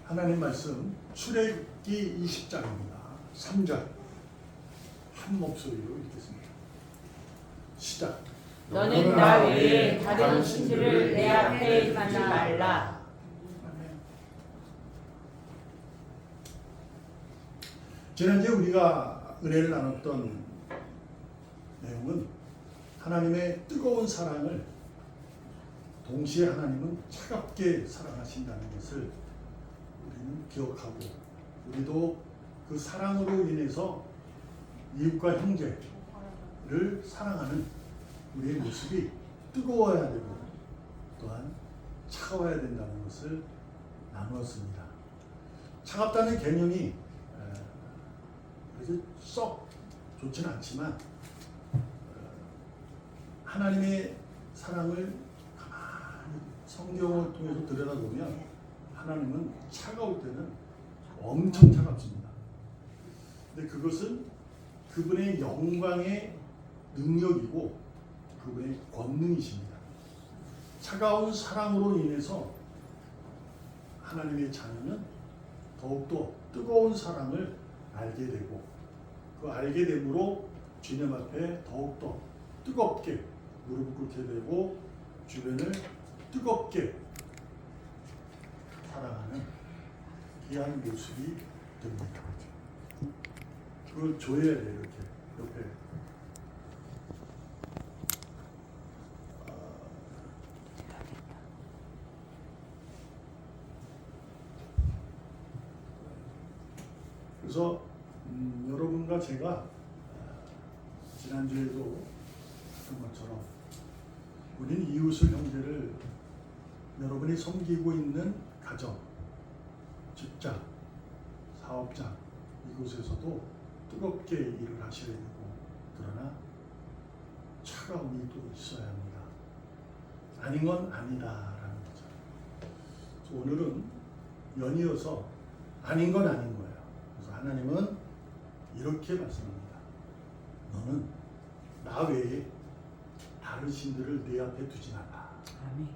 하나님 말씀 출애굽기 20장입니다. 3절 한 목소리로 읽겠습니다. 시작. 너는 나 외에 다른 신들을 내 앞에 두지 말라. 지난주에 우리가 은혜를 나눴던 내용은 하나님의 뜨거운 사랑을 동시에 하나님은 차갑게 사랑하신다는 것을 우리는 기억하고, 우리도 그 사랑으로 인해서 이웃과 형제를 사랑하는 우리의 모습이 뜨거워야 되고 또한 차가워야 된다는 것을 나누었습니다. 차갑다는 개념이 그래서 썩 좋지는 않지만 하나님의 사랑을 가만히 성경을 통해서 들여다보면 하나님은 차가울 때는 엄청 차갑습니다. 근데 그것은 그분의 영광의 능력이고 그분의 권능이십니다. 차가운 사랑으로 인해서 하나님의 자녀는 더욱더 뜨거운 사랑을 알게 되고, 그 알게 됨으로 주님 앞에 더욱더 뜨겁게 무릎 꿇게 되고 주변을 뜨겁게 사랑하는 귀한 모습이 됩니다. 그걸 조여야 돼요. 이렇게 옆에 그래서 여러분과 제가 지난주에도 했던 것처럼 우리는 이웃을, 형제를 여러분이 섬기고 있는 가정, 직장, 사업장 이곳에서도 뜨겁게 일을 하셔야 되고, 그러나 차가움이 또 있어야 합니다. 아닌 건 아니다라는 거죠. 그래서 오늘은 연이어서 아닌 건 아닌 거예요. 그래서 하나님은 이렇게 말씀합니다. 너는 나 외에 다른 신들을 네 앞에 두지 말라. 아멘.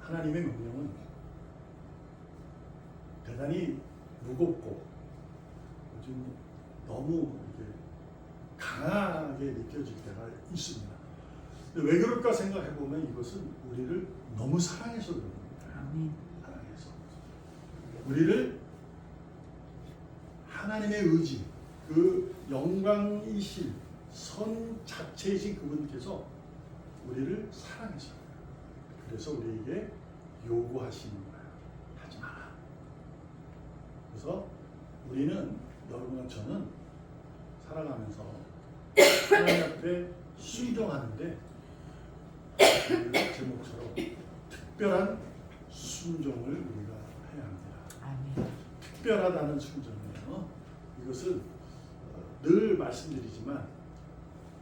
하나님의 명령은 대단히 무겁고 요즘 너무 이렇게 강하게 느껴질 때가 있습니다. 왜 그럴까 생각해 보면 이것은 우리를 너무 사랑해서 그런 겁니다. 아멘. 사랑해서 우리를 하나님의 의지, 그 영광이신 선 자체이신 그분께서 우리를 사랑해서, 그래서 우리에게 요구하시는 거예요. 하지 마라. 그래서 우리는, 여러분과 저는 살아가면서 하나님 앞에 순종하는데 제목처럼 특별한 순종을 우리가 해야 합니다. 아멘. 특별하다는 순종이에요. 이것은 늘 말씀드리지만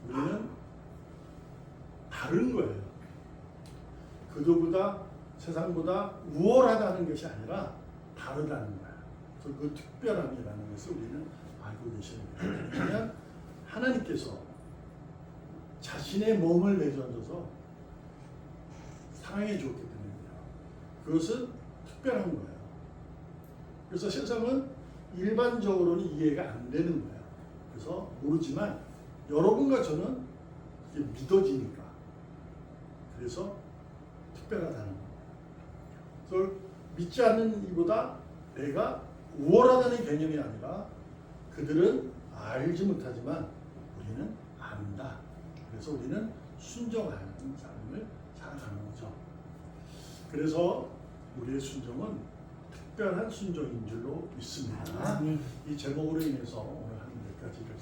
우리는 다른 거예요. 그들보다, 세상보다 우월하다는 것이 아니라 다르다는 거예요. 그래서 그 특별함이라는 것을 우리는 알고 계셔야 돼요. 왜냐하면 하나님께서 자신의 몸을 내던져서 사랑해 주었기 때문입니다. 그것은 특별한 거예요. 그래서 세상은 일반적으로는 이해가 안 되는 거예요. 그래서 모르지만 여러분과 저는 이게 믿어지니까, 그래서 특별하다는 거예요. 그래서 믿지 않는 이보다 내가 우월하다는 개념이 아니라 그들은 알지 못하지만 우리는 안다. 그래서 우리는 순종하는 삶을 살아가는 거죠. 그래서 우리의 순종은 특별한 순종인 줄로 믿습니다. 이 제목으로 인해서 오늘 한 몇 가지를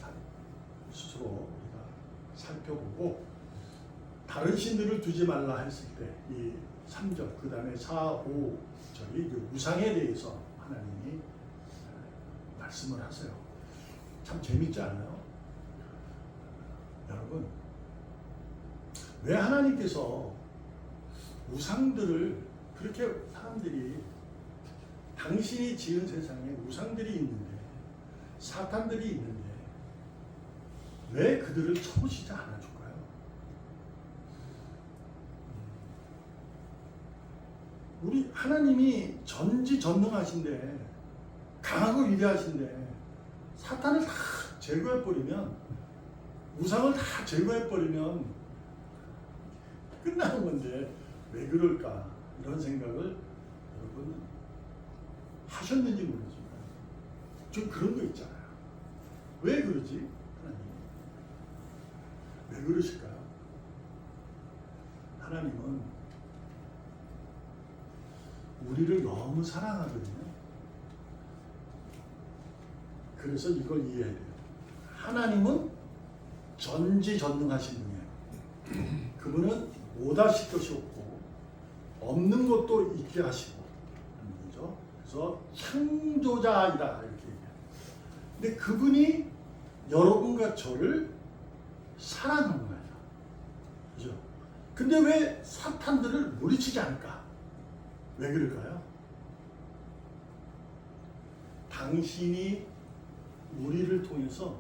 스스로 우리가 살펴보고, 다른 신들을 두지 말라 했을 때 이 3절, 그 다음에 4, 5절이 우상에 대해서 하나님이 말씀을 하세요. 참 재밌지 않아요? 여러분, 왜 하나님께서 우상들을 그렇게, 사람들이 당신이 지은 세상에 우상들이 있는데, 사탄들이 있는데 왜 그들을 쳐보시지 않아줄까요? 우리 하나님이 전지전능하신데 강하고 위대하신데 사탄을 다 제거해버리면 우상을 다 제거해버리면 끝나는 건데 왜 그럴까 이런 생각을 여러분 하셨는지 모르지만 좀 그런 거 있잖아요. 왜 그러지? 하나님 왜 그러실까요? 하나님은 우리를 너무 사랑하거든요. 그래서 이걸 이해해야 돼요. 하나님은 전지전능하신 분이에요. 그분은 못하실 것이 없고 없는 것도 있게 하시고 하는 거죠. 그래서 창조자이다 이렇게 얘기해요. 근데 그분이 여러분과 저를 사랑하는 거예요. 그죠? 근데 왜 사탄들을 물리치지 않을까? 왜 그럴까요? 당신이 우리를 통해서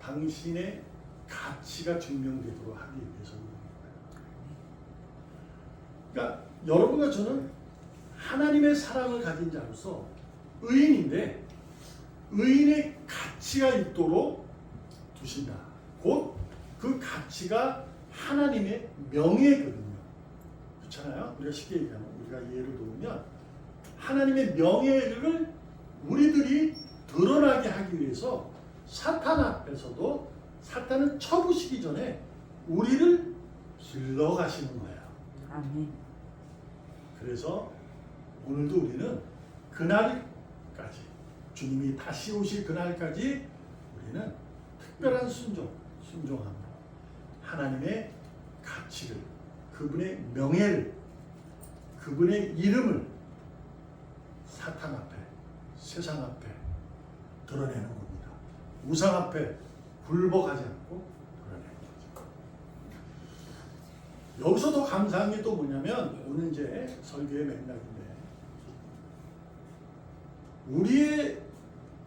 당신의 가치가 증명되도록 하기 위해서 그런 거예요. 그러니까 여러분과 저는 하나님의 사랑을 가진 자로서 의인인데 의인의 가치가 있도록 두신다. 곧 그 가치가 하나님의 명예거든요. 그렇잖아요. 우리가 쉽게 얘기하면 우리가 예를 들면 하나님의 명예를 우리들이 드러나게 하기 위해서 사탄 앞에서도 사탄은 쳐부시기 전에 우리를 길러가시는 거예요. 아멘. 그래서 오늘도 우리는 그날까지 주님이 다시 오실 그날까지 우리는 특별한 순종함으로 하나님의 가치를 그분의 명예를 그분의 이름을 사탄 앞에 세상 앞에 드러내는 겁니다. 우상 앞에 굴복하지 않고 드러내는 거죠. 여기서 더 감사한 게 또 뭐냐면 오늘 이제 설교의 맥락인데 우리의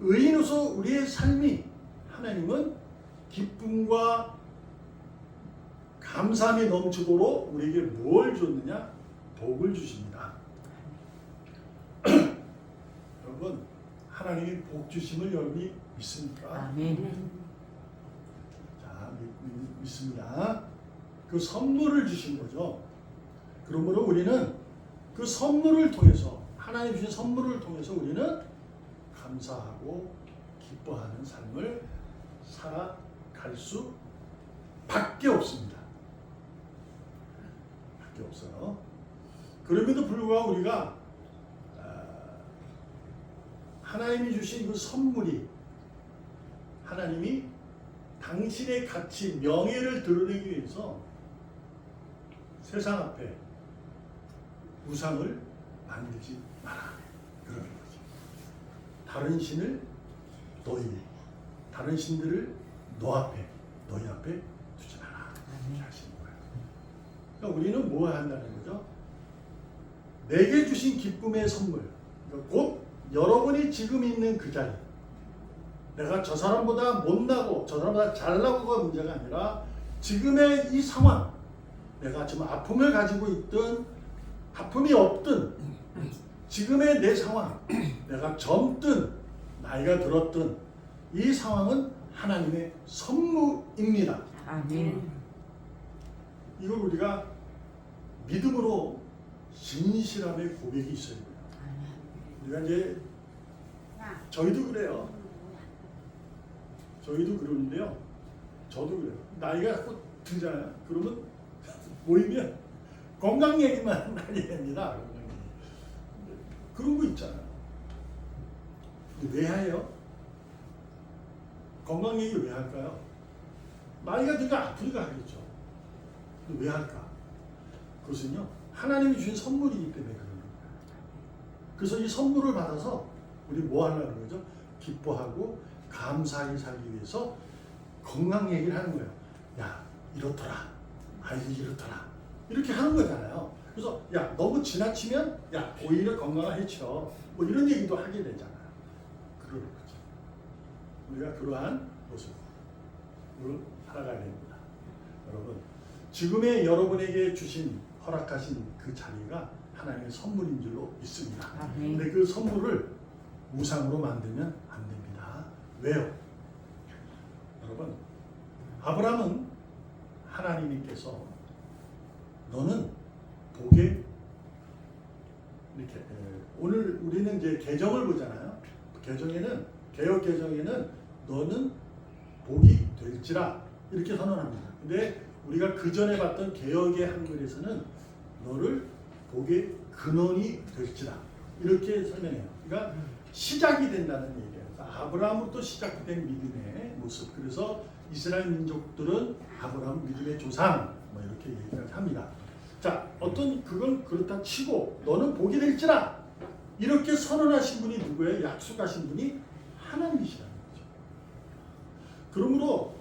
의인으로서 우리의 삶이 하나님은 기쁨과 감사함이 넘치도록 우리에게 뭘 줬느냐? 복을 주십니다. 여러분 하나님이 복 주심을 여러분이 믿습니까? 아멘. 자, 믿습니다. 그 선물을 주신 거죠. 그러므로 우리는 그 선물을 통해서 하나님 주신 선물을 통해서 우리는 감사하고 기뻐하는 삶을 살아갈 수 밖에 없습니다. 밖에 없어요. 그럼에도 불구하고 우리가 하나님이 주신 그 선물이 하나님이 당신의 가치, 명예를 드러내기 위해서 세상 앞에 우상을 만들지 마라. 그러는 거죠. 다른 신을 다른 신들을 너희 앞에 두지 마라. 이렇게 하시는 거예요. 그러니까 우리는 뭐 한다는 거죠? 내게 주신 기쁨의 선물, 그러니까 곧 여러분이 지금 있는 그 자리, 내가 저 사람보다 못나고 저 사람보다 잘나고가 문제가 아니라 지금의 이 상황, 내가 지금 아픔을 가지고 있든 아픔이 없든 지금의 내 상황, 내가 젊든 나이가 들었든 이 상황은 하나님의 선물입니다. 아멘. 이걸 우리가 믿음으로 진실함의 고백이 있어야 돼요. 우리가 이제 저희도 그래요. 저희도 그러는데요. 저도 그래요. 나이가 자꾸 들잖아요. 그러면 모이면 건강 얘기만 많이 합니다. 그런 거 있잖아요. 근데 왜 해요? 건강 얘기 왜 할까요? 나이가 들니까 아프니까 하겠죠. 근데 왜 할까? 그것은요, 하나님이 주신 선물이기 때문에 그런 거예요. 그래서 이 선물을 받아서 우리 뭐 하려는 거죠? 기뻐하고 감사하게 살기 위해서 건강 얘기를 하는 거예요. 야, 이렇더라. 아이고, 이렇더라. 이렇게 하는 거잖아요. 그래서 야, 너무 지나치면 야, 오히려 건강을 해쳐. 뭐 이런 얘기도 하게 되잖아요. 그러는 거죠. 우리가 그러한 모습으로 살아가야 됩니다. 여러분, 지금의 여러분에게 주신 허락하신 그 자리가 하나님의 선물인 줄로 믿습니다. 아멘. 근데 그 선물을 우상으로 만들면 안 됩니다. 왜요? 여러분, 아브라함은 하나님께서 너는 복에 이렇게 오늘 우리는 이제 계정을 보잖아요. 계정에는 개역 계정에는 너는 복이 될지라 이렇게 선언합니다. 근데 우리가 그 전에 봤던 개역의 한글에서는 너를 복의 근원이 될지라 이렇게 설명해요. 그러니까 시작이 된다는 얘기예요. 아브라함으로부터 시작된 믿음의 모습. 그래서 이스라엘 민족들은 아브라함 믿음의 조상 뭐 이렇게 얘기를 합니다. 자, 어떤 그건 그렇다 치고 너는 복이 될지라 이렇게 선언하신 분이 누구예요? 약속하신 분이 하나님이시라는 거죠. 그러므로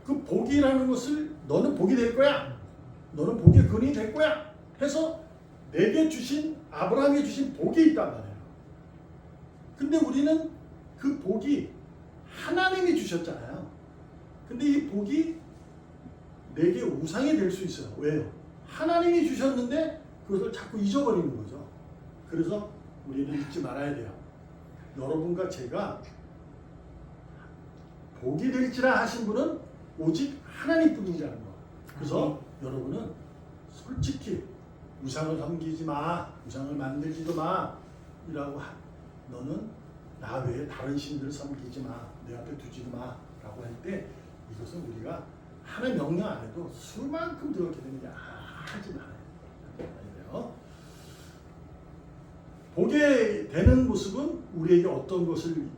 그 복이라는 것을 너는 복이 될 거야. 너는 복의 근원이 될 거야. 해서 내게 주신 아브라함이 주신 복이 있단 말이에요. 근데 우리는 그 복이 하나님이 주셨잖아요. 근데 이 복이 내게 우상이 될 수 있어요. 왜요? 하나님이 주셨는데 그것을 자꾸 잊어버리는 거죠. 그래서 우리는 잊지 말아야 돼요. 여러분과 제가 복이 될지라 하신 분은 오직 하나님뿐이라는 거. 그래서 여러분은 솔직히 우상을 섬기지 마, 우상을 만들지도 마 이라고 너는 나 외에 다른 신들을 섬기지 마, 내 앞에 두지도 마 라고 할 때 이것은 우리가 하나의 명령 안 해도 수만큼 들었게 되는 게 하지 말아요. 보게 되는 모습은 우리에게 어떤 것을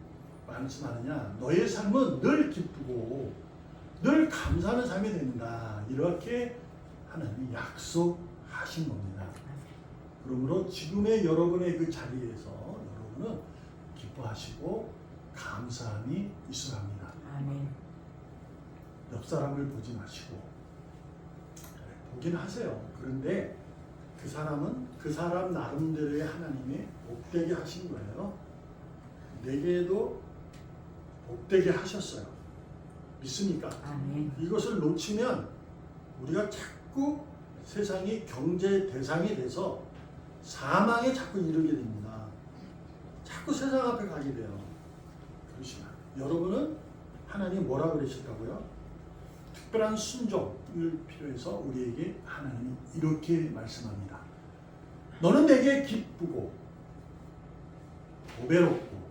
말씀하느냐? 너의 삶은 늘 기쁘고 늘 감사하는 삶이 된다. 이렇게 하나님이 약속하신 겁니다. 그러므로 지금의 여러분의 그 자리에서 여러분은 기뻐하시고 감사함이 있어야 합니다. 아멘. 옆 사람을 보지 마시고 보긴 하세요. 그런데 그 사람은 그 사람 나름대로의 하나님의 복되게 하신 거예요. 내게도 복되게 하셨어요. 믿습니까? 아멘. 이것을 놓치면 우리가 자꾸 세상이 경제 대상이 돼서 사망에 자꾸 이르게 됩니다. 자꾸 세상 앞에 가게 돼요. 그러시면 여러분은 하나님 뭐라 그러실까고요? 특별한 순종을 필요해서 우리에게 하나님이 이렇게 말씀합니다. 너는 내게 기쁘고 보배롭고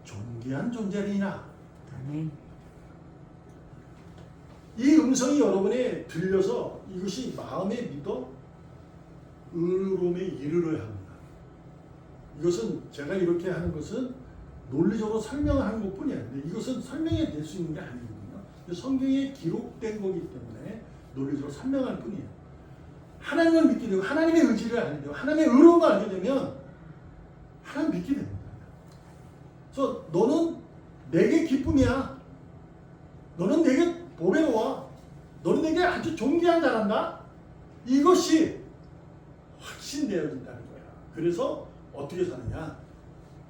존귀한 존재리나. 아멘. 이 음성이 여러분에 들려서 이것이 마음에 믿어 의로움에 이르러야 합니다. 이것은 제가 이렇게 하는 것은 논리적으로 설명하는 것뿐이에요. 근데 이것은 설명이 될 수 있는 게 아니거든요. 성경에 기록된 거기 때문에 논리적으로 설명할 뿐이에요. 하나님을 믿게 되고 하나님의 의지를 알게 되고 하나님의 의로움을 알게 되면 하나님 믿게 됩니다. 그래서 너는 내게 기쁨이야. 너는 내게 보배로워. 너는 내게 아주 존귀한 자란다. 이것이 확신되어진다는 거야. 그래서 어떻게 사느냐?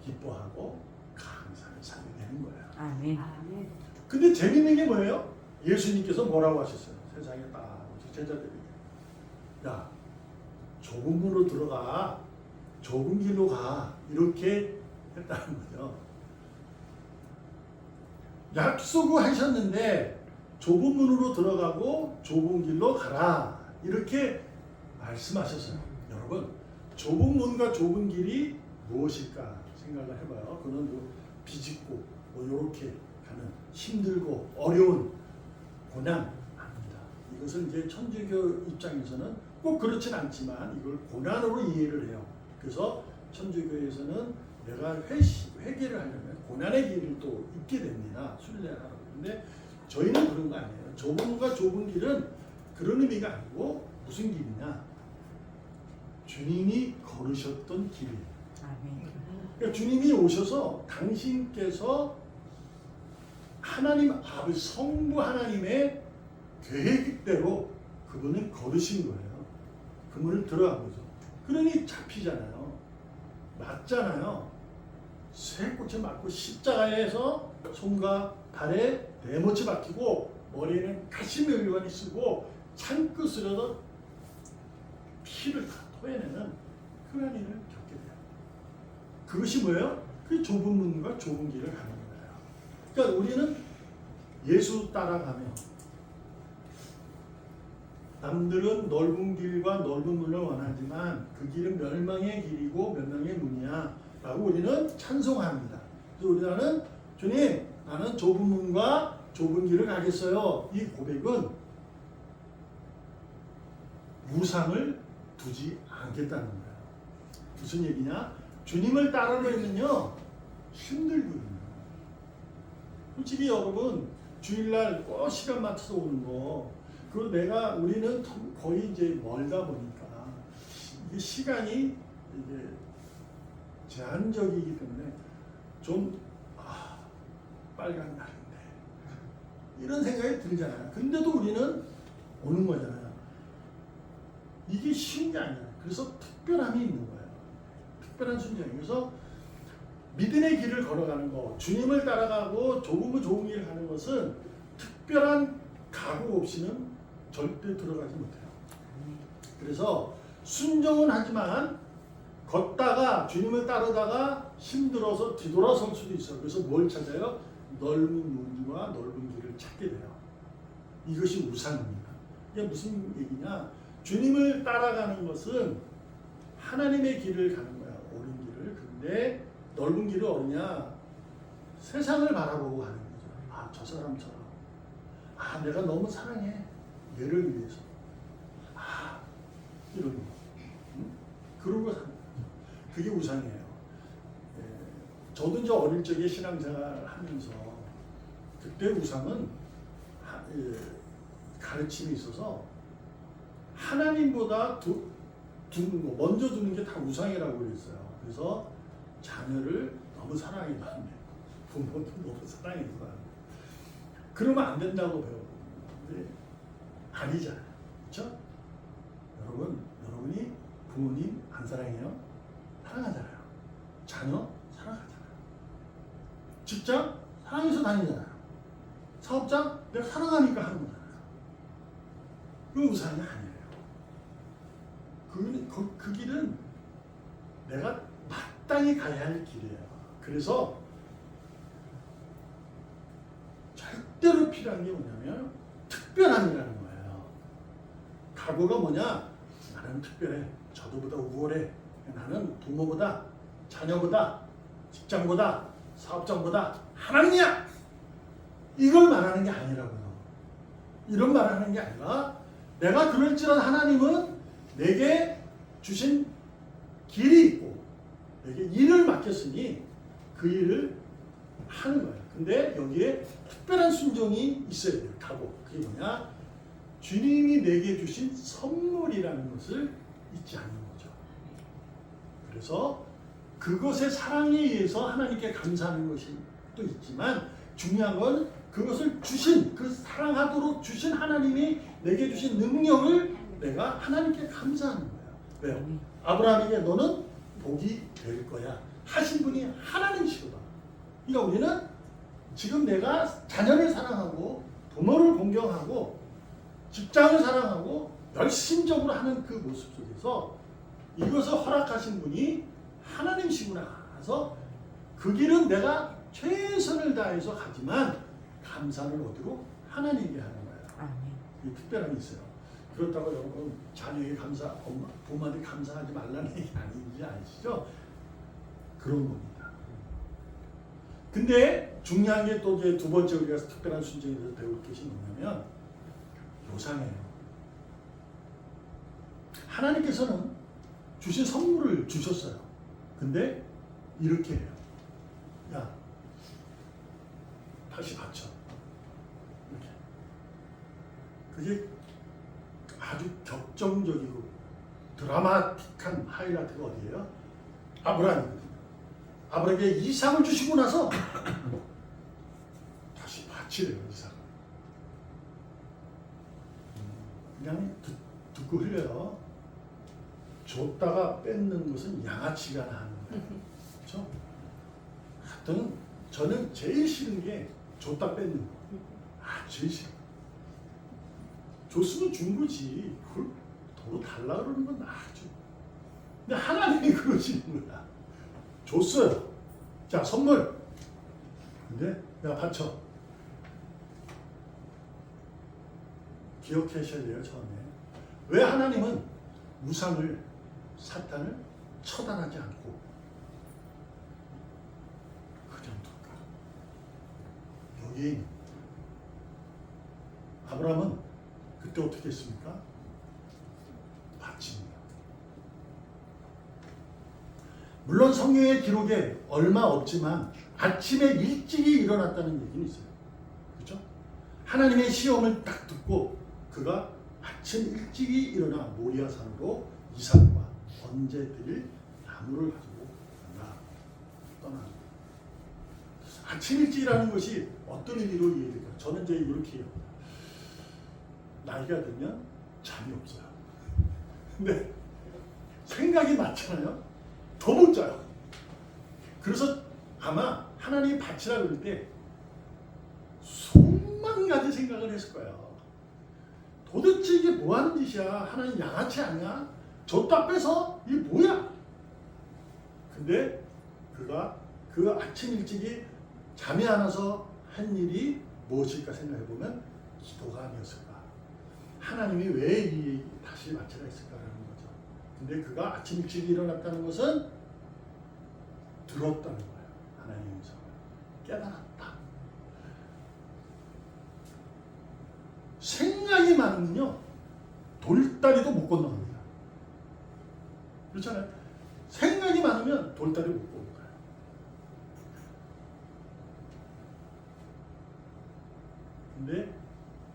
기뻐하고 감사하며 살게 되는 거야. 아멘. 근데 재밌는 게 뭐예요? 예수님께서 뭐라고 하셨어요? 세상에 딱 제자들에게 야, 좁은 문으로 들어가, 좁은 길로 가, 이렇게 했다는 거죠. 약속을 하셨는데 좁은 문으로 들어가고 좁은 길로 가라, 이렇게 말씀하셨어요. 여러분, 좁은 문과 좁은 길이 무엇일까 생각을 해봐요. 그는 뭐 비집고 뭐 이렇게 가는 힘들고 어려운 고난 아닙니다. 이것은 이제 천주교 입장에서는 꼭 그렇진 않지만 이걸 고난으로 이해를 해요. 그래서 천주교에서는 내가 회개를 하려면 고난의 길을 또 있게 됩니다. 순례하라고. 근데 저희는 그런 거 아니에요. 좁은 문과 좁은 길은 그런 의미가 아니고 무슨 길이냐? 주님이 걸으셨던 길이에요. 그러니까 주님이 오셔서 당신께서 하나님 아버지 성부 하나님의 계획대로 그분을 걸으신 거예요. 그 문을 들어간 거죠. 그러니 잡히잖아요. 맞잖아요. 쇠꽃에 맞고 십자가에서 손과 발에 대못이 박히고 머리에는 가시면류관이 쓰고 창끝으로도 피를 다 토해내는 흔한 일을 겪게 돼요. 그것이 뭐예요? 그 좁은 문과 좁은 길을 가는 거예요. 그러니까 우리는 예수 따라가며 남들은 넓은 길과 넓은 문을 원하지만 그 길은 멸망의 길이고 멸망의 문이야 라고 우리는 찬송합니다. 그래서 우리는 주님 나는 좁은 문과 좁은 길을 가겠어요. 이 고백은 우상을 두지 않겠다는 거예요. 무슨 얘기냐? 주님을 따르려면요 힘들거든요. 솔직히 여러분 주일날 꼭 시간 맞춰서 오는 거 그리고 우리는 거의 이제 멀다 보니까 이게 시간이 이게 제한적이기 때문에 좀 빨간 날인데 이런 생각이 들잖아요. 근데도 우리는 오는 거잖아요. 이게 쉬운 게 아니에요. 그래서 특별함이 있는 거예요. 특별한 순종이. 그래서 믿음의 길을 걸어가는 거, 주님을 따라가고 좁은 길을 가는 것은 특별한 각오 없이는 절대 들어가지 못해요. 그래서 순종은 하지만 걷다가 주님을 따르다가 힘들어서 뒤돌아설 수도 있어요. 그래서 뭘 찾아요? 넓은 문과 넓은 길을 찾게 돼요. 이것이 우상입니다. 이게 무슨 얘기냐? 주님을 따라가는 것은 하나님의 길을 가는 거야. 옳은 길을. 근데 넓은 길이 어디냐? 세상을 바라보고 가는 거죠. 저 사람처럼. 내가 너무 사랑해. 얘를 위해서. 이런 거. 그러고 사는 거죠. 그게 우상이에요. 저도 이제 어릴 적에 신앙생활 하면서 그때 우상은 가르침이 있어서 하나님보다 먼저 두는 게 다 우상이라고 그랬어요. 그래서 자녀를 너무 사랑해서 안 돼요. 부모도 너무 사랑해서 안 돼요. 그러면 안 된다고 배웠는데 아니잖아요. 그렇죠? 여러분이 부모님 안 사랑해요? 사랑하잖아요. 자녀 사랑하잖아요. 직장 사랑해서 다니잖아요. 사업장 내가 사랑하니까 하는 거잖아요. 그 우상이 아니에요. 그 길은 내가 마땅히 가야 할 길이에요. 그래서 절대로 필요한 게 뭐냐면 특별함이라는 거예요. 각오가 뭐냐? 나는 특별해. 저도보다 우월해. 나는 부모보다 자녀보다 직장보다 사업장보다 하나님이야. 이걸 말하는 게 아니라고요. 이런 말하는 게 아니라 내가 그럴지라도 하나님은 내게 주신 길이 있고 내게 일을 맡겼으니 그 일을 하는 거예요. 근데 여기에 특별한 순종이 있어야 돼요. 각오. 그게 뭐냐? 주님이 내게 주신 선물이라는 것을 잊지 않는 거죠. 그래서 그것의 사랑에 의해서 하나님께 감사하는 것이 또 있지만 중요한 건 그것을 주신 그 사랑하도록 주신 하나님이 내게 주신 능력을 내가 하나님께 감사하는 거예요. 왜요? 아브라함에게 너는 복이 될 거야 하신 분이 하나님이시거든. 그러니까 우리는 지금 내가 자녀를 사랑하고 부모를 공경하고 직장을 사랑하고 열심적으로 하는 그 모습 속에서 이것을 허락하신 분이 하나님이시구나. 그래서 그 길은 내가 최선을 다해서 가지만 감사는 어디로? 하나님께 하는 거예요. 이 특별함이 있어요. 그렇다고 여러분 자녀에게 부모한테 감사하지 말라는 얘기 아닌지 아시죠? 그런 겁니다. 근데 중요한 게 또 이제 두 번째 우리가 특별한 순종에서 배울 것이 뭐냐면 요상해요. 하나님께서는 주신 선물을 주셨어요. 근데 이렇게 해요. 야, 다시 바쳐. 이렇게. 그게 아주 격정적이고 드라마틱한 하이라이트가 어디예요? 아브라함이거든요. 아브라함에게 이삭을 주시고 나서 다시 바치래요. 이삭을. 그냥 듣고 흘려요. 줬다가 뺏는 것은 양아치가 나는 거예요. 그렇죠? 하여튼 저는 제일 싫은 게 줬다 뺏는 거. 제일 싫어. 줬으면 준 거지. 그걸 도로 달라 그러는 건 아주. 근데 하나님이 그러시는 거야. 줬어요. 자, 선물. 근데 야, 바쳐. 기억하셔야 돼요, 처음에. 왜 하나님은 우상을, 사탄을 처단하지 않고 그냥 둘까? 여기 아브라함은 그때 어떻게 했습니까? 바칩니다. 물론 성경의 기록에 얼마 없지만 아침에 일찍이 일어났다는 얘기는 있어요. 그렇죠? 하나님의 시험을 딱 듣고 그가 아침 일찍이 일어나 모리아산으로 이삭과 번제 드릴 나무를 가지고 떠납니다. 아침 일찍이라는 것이 어떤 의미로 이해될까요? 저는 이제 이렇게 해요. 나이가 들면 잠이 없어요. 근데 생각이 많잖아요. 더 못 자요. 그래서 아마 하나님이 바치라 그럴 때 수만 가지 생각을 했을 거예요. 도대체 이게 뭐 하는 짓이야? 하나님 양아치 아니야? 줬다 빼서 이게 뭐야? 근데 그가 그 아침 일찍이 잠이 안 와서 한 일이 무엇일까 생각해 보면 기도가 아니었을까? 하나님이 왜 이 다시 바치라 했을까라는 거죠. 근데 그가 아침 일찍 일어났다는 것은 들었다는 거예요. 하나님의 음성을 깨달았다. 생각이 많으면요 돌다리도 못 건너갑니다. 그렇잖아요. 생각이 많으면 돌다리 못 건너가요. 근데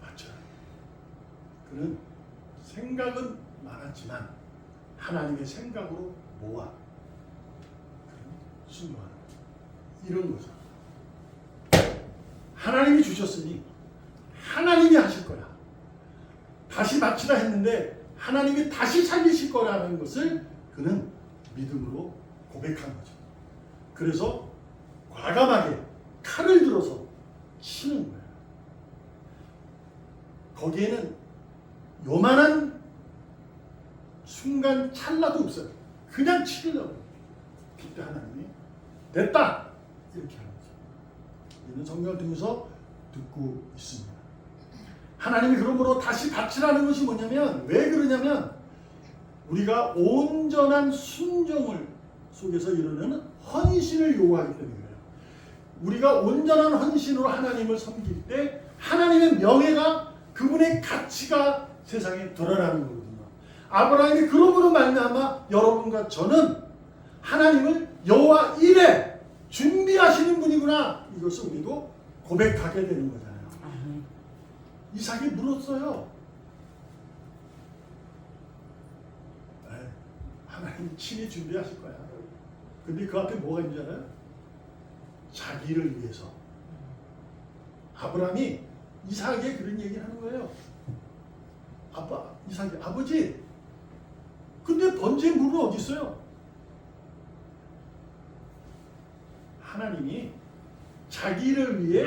맞아요. 그는 생각은 많았지만 하나님의 생각으로 모아 순종하는 거죠. 이런 거죠. 하나님이 주셨으니 하나님이 하실 거야. 다시 바치라 했는데 하나님이 다시 살리실 거라는 것을 그는 믿음으로 고백한 거죠. 그래서 과감하게 칼을 들어서 치는 거예요. 거기에는 요만한 순간 찰나도 없어요. 그냥 치려고. 그때 하나님이 됐다! 이렇게 하는 거죠. 우리는 성경을 통해서 듣고 있습니다. 하나님이 그러므로 다시 바치라는 것이 뭐냐면, 왜 그러냐면 우리가 온전한 순종을 속에서 이루는 헌신을 요구하기 때문이에요. 우리가 온전한 헌신으로 하나님을 섬길 때 하나님의 명예가, 그분의 가치가 세상에 드러나는 거거든요. 아브라함이 그러므로 말미암아 여러분과 저는 하나님을 여호와 이레 준비하시는 분이구나, 이것을 우리도 고백하게 되는 거잖아요. 이삭이 물었어요. 네, 하나님 친히 준비하실 거야. 근데 그 앞에 뭐가 있는지 알아요? 자기를 위해서. 아브라함이 이삭에게 그런 얘기를 하는 거예요. 아빠, 이삭이, 아버지, 근데 번제의 물은 어디 있어요? 하나님이 자기를 위해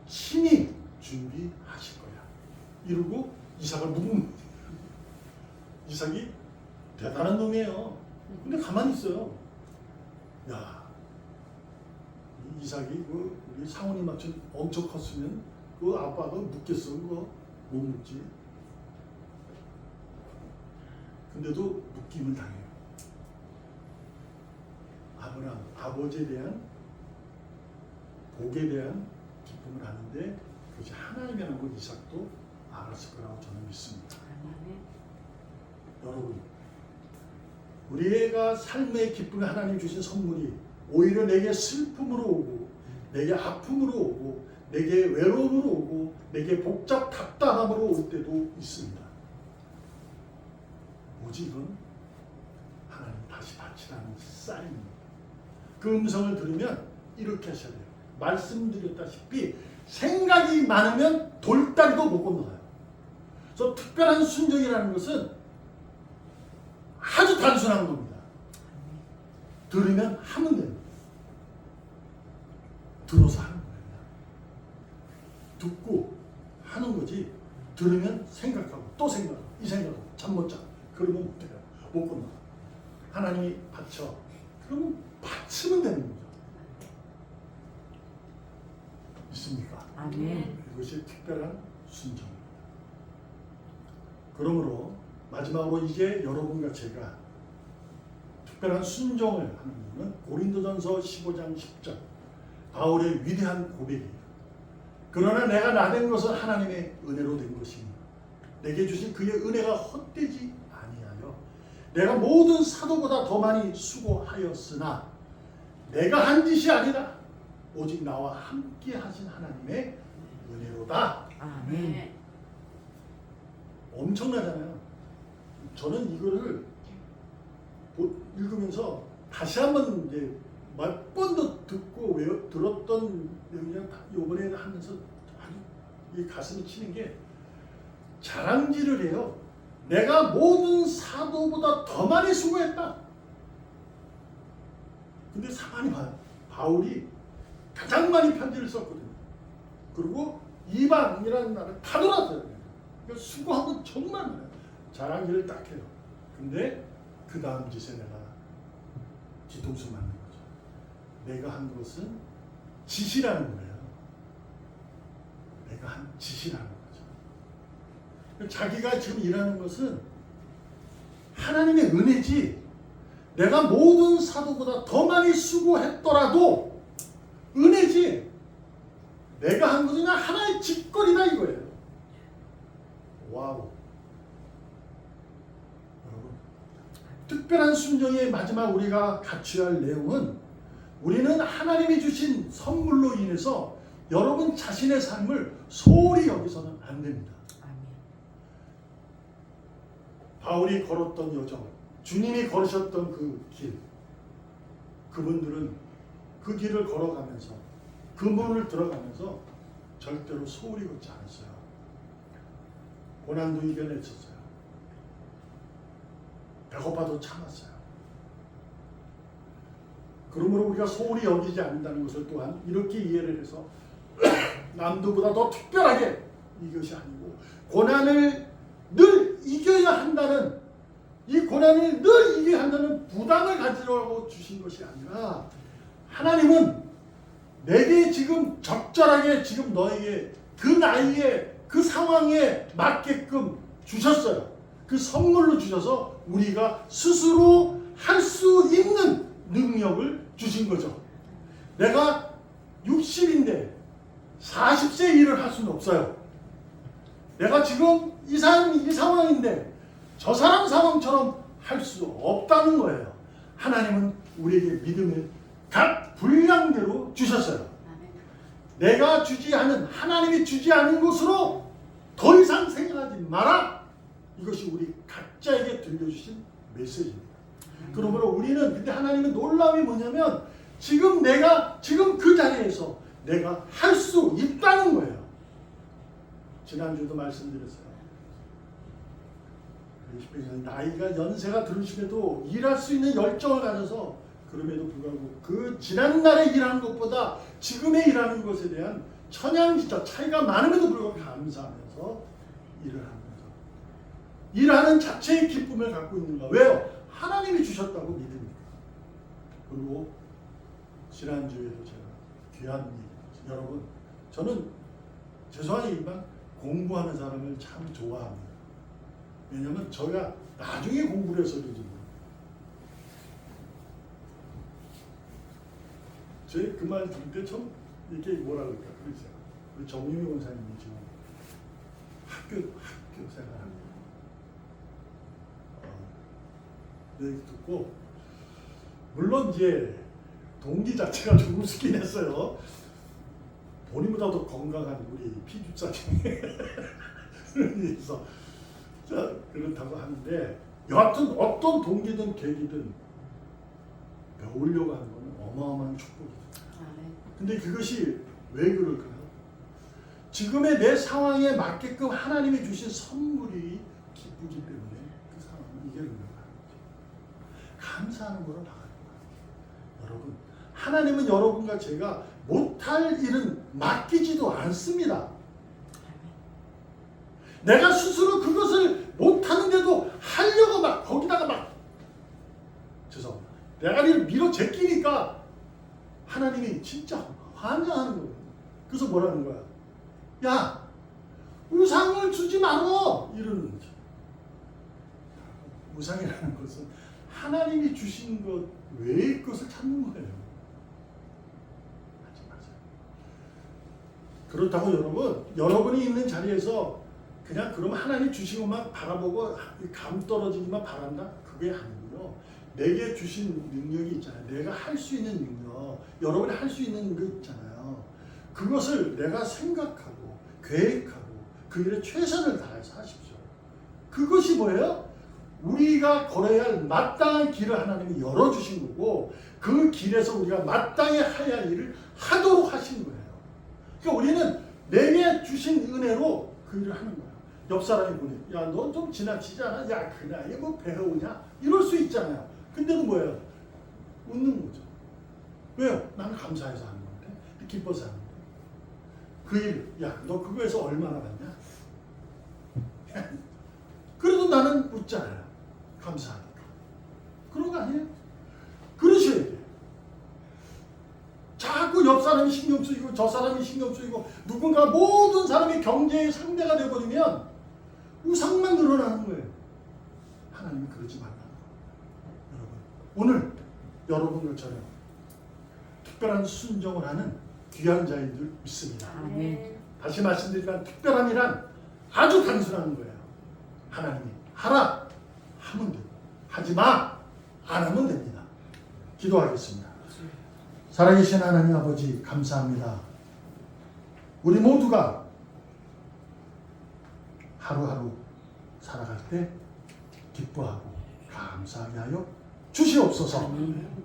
친히 준비하실 거야. 이러고 이삭을 묵은. 이삭이 대단한 놈이에요. 근데 가만히 있어요. 야, 이삭이 우리 상훈이 마침 엄청 컸으면 그 아빠가 묵겠어. 그거 못 묵지. 근데도 묶임을 당해요. 아브라함, 아버지에 대한 복에 대한 기쁨을 아는데 그것이 하나님이라는 걸 이삭도 알았을 거라고 저는 믿습니다. 여러분, 우리가 삶의 기쁨에 하나님 주신 선물이 오히려 내게 슬픔으로 오고, 내게 아픔으로 오고, 내게 외로움으로 오고, 내게 복잡 답답함으로 올 때도 있습니다. 뭐지 이건? 하나님 다시 바치라는 사인입니다. 그 음성을 들으면 이렇게 하셔야 돼요. 말씀드렸다시피 생각이 많으면 돌다리도 못 건너가요. 그래서 특별한 순종이라는 것은 아주 단순한 겁니다. 들으면 하면 됩니다. 들어서 하는 거예요. 듣고 하는 거지, 들으면 생각하고 또 생각하고 이 생각하고 잠 못 자. 그러면 못 돼요. 못 건너가. 하나님이 바쳐. 그러면 바치면 되는 거죠. 믿습니까? 아멘. 이것이 특별한 순종입니다. 그러므로 마지막으로 이제 여러분과 제가 특별한 순종을 하는 것은 고린도전서 15장 10절 바울의 위대한 고백이에요. 그러나 내가 나된 것은 하나님의 은혜로 된 것이니 내게 주신 그의 은혜가 헛되지 아니하여 내가 모든 사도보다 더 많이 수고하였으나 내가 한 짓이 아니라 오직 나와 함께 하신 하나님의 은혜로다. 아멘. 엄청나잖아요. 저는 이거를 읽으면서 다시 한번 이제 몇 번도 듣고 들었던 내용이랑 이번에 하면서 아주 이 가슴이 치는 게 자랑질을 해요. 내가 모든 사도보다 더 많이 수고했다. 근데 사만이 바울이 가장 많이 편지를 썼거든요. 그리고 이방이라는 나라를 다 돌았어요. 그러니까 수고한 건 정말 많아요. 자랑질을 딱 해요. 근데 그 다음 짓에 내가 뒤통수 맞는 거죠. 내가 한 것은 짓이라는 거예요. 내가 한 짓이라는 거죠. 자기가 지금 일하는 것은 하나님의 은혜지, 내가 모든 사도보다 더 많이 수고했더라도 은혜지, 내가 한 것은 그냥 하나의 짓거리다 이거예요. 와우. 여러분, 특별한 순종의 마지막 우리가 갖춰야 할 내용은 우리는 하나님이 주신 선물로 인해서 여러분 자신의 삶을 소홀히 여기서는 안 됩니다. 바울이 걸었던 여정, 주님이 걸으셨던 그 길, 그분들은 그 길을 걸어가면서 그 문을 들어가면서 절대로 소홀히 걷지 않았어요. 고난도 이겨냈었어요. 배고파도 참았어요. 그러므로 우리가 소홀히 여기지 않는다는 것을 또한 이렇게 이해를 해서 남들보다 더 특별하게 이것이 아니고 고난을 늘 이겨야 한다는, 이 고난을 늘 이겨야 한다는 부담을 가지라고 주신 것이 아니라 하나님은 내게 지금 적절하게 지금 너에게 그 나이에 그 상황에 맞게끔 주셨어요. 그 선물로 주셔서 우리가 스스로 할 수 있는 능력을 주신 거죠. 내가 60인데 40세 일을 할 수는 없어요. 내가 지금 이 상황인데 저 사람 상황처럼 할 수 없다는 거예요. 하나님은 우리에게 믿음을 각 분량대로 주셨어요. 내가 주지 않은, 하나님이 주지 않은 것으로 더 이상 생각하지 마라. 이것이 우리 각자에게 들려주신 메시지입니다. 그러므로 우리는, 근데 하나님의 놀라움이 뭐냐면 지금 그 자리에서 내가 할 수 있다는 거예요. 지난주도 말씀드렸어요. 나이가 연세가 들으심에도 일할 수 있는 열정을 가져서 그럼에도 불구하고 그 지난날에 일하는 것보다 지금에 일하는 것에 대한 천양지차 차이가 많음에도 불구하고 감사하면서 일을 하는 거죠. 일하는 자체의 기쁨을 갖고 있는 거야. 왜요? 하나님이 주셨다고 믿으니까. 그리고 지난주에도 제가 귀한 얘기, 여러분, 저는 죄송하지만 공부하는 사람을 참 좋아합니다. 왜냐면 저희가 나중에 공부를 해서 그런지 모르겠어요. 저희 그 말 들을 때 좀 이렇게 뭐라 그럴까 그러세요. 우리 정유미 원사님이 지금 학교 생활합니다. 얘기 듣고 물론 이제 동기 자체가 조금 쓰긴 했어요. 본인보다 더 건강한 우리 피주사님 그래서 자 그렇다고 하는데 여하튼 어떤 동기든 계기든 배우려고 하는 건 어마어마한 축복이에요. 근데 그것이 왜 그럴까요? 지금의 내 상황에 맞게끔 하나님이 주신 선물이 기쁘기 때문에 그 상황을 이겨내는 거예요. 감사하는 거로 나가는 거예요. 여러분, 하나님은 여러분과 제가 못할 일은 맡기지도 않습니다. 내가 스스로 그것을 못하는데도 하려고 막 거기다가 막 대가리를 밀어 제끼니까 하나님이 진짜 환장하는 거예요. 그래서 뭐라는 거야? 야, 우상을 주지 말어! 이러는 거죠. 우상이라는 것은 하나님이 주신 것 외의 것을 찾는 거예요. 맞아. 그렇다고 여러분이 있는 자리에서 그냥 그럼 하나님 주신 것만 바라보고 감 떨어지기만 바란다? 그게 아니고요. 내게 주신 능력이 있잖아요. 내가 할 수 있는 능력, 여러분이 할 수 있는 거 있잖아요. 그것을 내가 생각하고 계획하고 그 일에 최선을 다해서 하십시오. 그것이 뭐예요? 우리가 걸어야 할 마땅한 길을 하나님이 열어주신 거고 그 길에서 우리가 마땅히 해야 할 일을 하도록 하신 거예요. 그러니까 우리는 내게 주신 은혜로 그 일을 하는 거예요. 옆 사람이 보니 야, 너 좀 지나치지 않아? 야, 그 나이에 뭐 배우냐? 이럴 수 있잖아요. 근데도 뭐예요? 웃는 거죠. 왜요? 나는 감사해서 하는 건데, 기뻐서 하는 건데. 그 일, 야, 너 그거에서 얼마나 받냐? 그래도 나는 웃잖아요. 감사하니까. 그런 거 아니에요? 그러셔야 돼요. 자꾸 옆 사람이 신경 쓰이고 저 사람이 신경 쓰이고 누군가 모든 사람이 경쟁의 상대가 되어버리면 우상만 늘어나는 거예요. 하나님이 그러지 말라는 거예요. 오늘 여러분 것처럼 특별한 순종을 하는 귀한 자인 줄 믿습니다. 아멘. 다시 말씀드리지만 특별함이란 아주 단순한 거예요. 하나님이 하라 하면 되고 하지 마 안 하면 됩니다. 기도하겠습니다. 살아계신 하나님 아버지 감사합니다. 우리 모두가 하루하루 살아갈 때 기뻐하고 감사하게 하여 주시옵소서.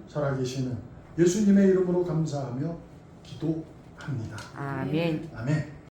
살아계시는 예수님의 이름으로 감사하며 기도합니다. 아멘. 아멘.